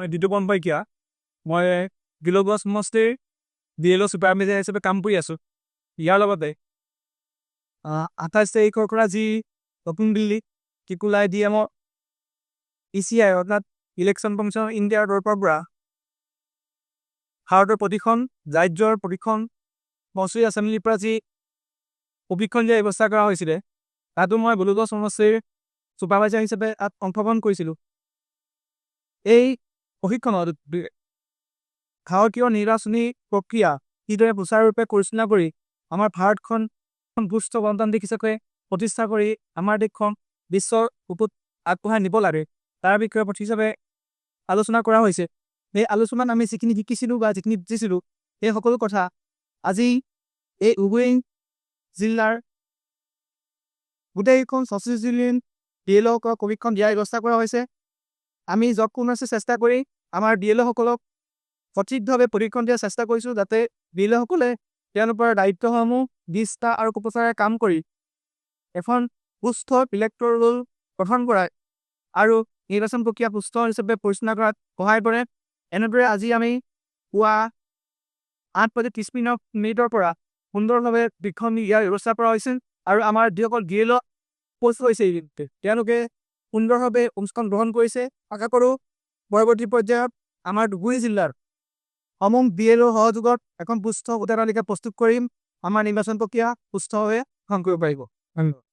মই দিতুপন শইকীয়া মই গিলগছ সমষ্টিৰ DLO ছুপাৰ মেনেজাৰ হিচাপে কাম কৰি আছোঁ। ইয়াৰ লগতে 28 তাৰিখৰ পৰা যি নতুন দিল্লী কিকুলাই DMৰ ECI অৰ্থাৎ ইলেকশ্যন কমিশ্যন অফ ইণ্ডিয়াৰ তৰফৰ পৰা ভাৰতৰ প্ৰতিখন ৰাজ্যৰ প্ৰতিখন মছলি এছেম্বলিৰ পৰা যি প্ৰশিক্ষণ দিয়াৰ ব্যৱস্থা কৰা হৈছিলে তাতো মই গিলগছ সমষ্টিৰ ছুপাৰভাইজাৰ হিচাপে তাত অংশগ্ৰহণ কৰিছিলোঁ। এই প্ৰশিক্ষণত ভাৰতীয় নিৰ্বাচনী প্ৰক্ৰিয়া কিদৰে সুচাৰুৰূপে পৰিচালনা কৰি আমাৰ ভাৰতখন সুস্থ গণতান্ত্ৰিক হিচাপে প্ৰতিষ্ঠা কৰি আমাৰ দেশখন বিশ্বৰ বুকুত আগবঢ়াই নিব লাগে তাৰ বিষয়ে প্ৰতি হিচাপে আলোচনা কৰা হৈছে। এই আলোচনাত আমি যিখিনি শিকিছিলোঁ বা যিখিনি বুজিছিলোঁ সেই সকলো কথা আজি এই উভয় জিলাৰ গোটেইখন 34 জিলাৰ DLO প্ৰশিক্ষণ দিয়াৰ ব্যৱস্থা কৰা হৈছে। আমি যৎপৰোনাস্তি চেষ্টা কৰি আমাৰ DLO সকলক সঠিকভাৱে প্ৰশিক্ষণ দিয়াৰ চেষ্টা কৰিছোঁ যাতে DLO সকলে তেওঁলোকৰ দায়িত্বসমূহ নিষ্ঠা আৰু কুপচাৰে কাম কৰি এখন সুস্থ ইলেক্টৰ ৰোল গঠন কৰায় আৰু নিৰ্বাচন প্ৰক্ৰিয়া সুস্থ হিচাপে পৰিচালনা কৰাত সহায় কৰে। এনেদৰে আজি আমি পুৱা 8:30 পৰা সুন্দৰভাৱে প্ৰশিক্ষণ দিয়াৰ ব্যৱস্থা কৰা হৈছিল আৰু আমাৰ যিসকল DLO পোষ্ট হৈছে তেওঁলোকে সুন্দৰভাৱে অনুষ্ঠান গ্ৰহণ কৰিছে। আশা কৰোঁ পৰৱৰ্তী পৰ্যায়ত আমাৰ দুই জিলাৰ সমূহ DLO সহযোগত এখন সুস্থ ভোটাৰ তালিকা প্ৰস্তুত কৰিম আমাৰ নিৰ্বাচন প্ৰক্ৰিয়া সুস্থভাৱে গ্ৰহণ কৰিব পাৰিব। ধন্যবাদ।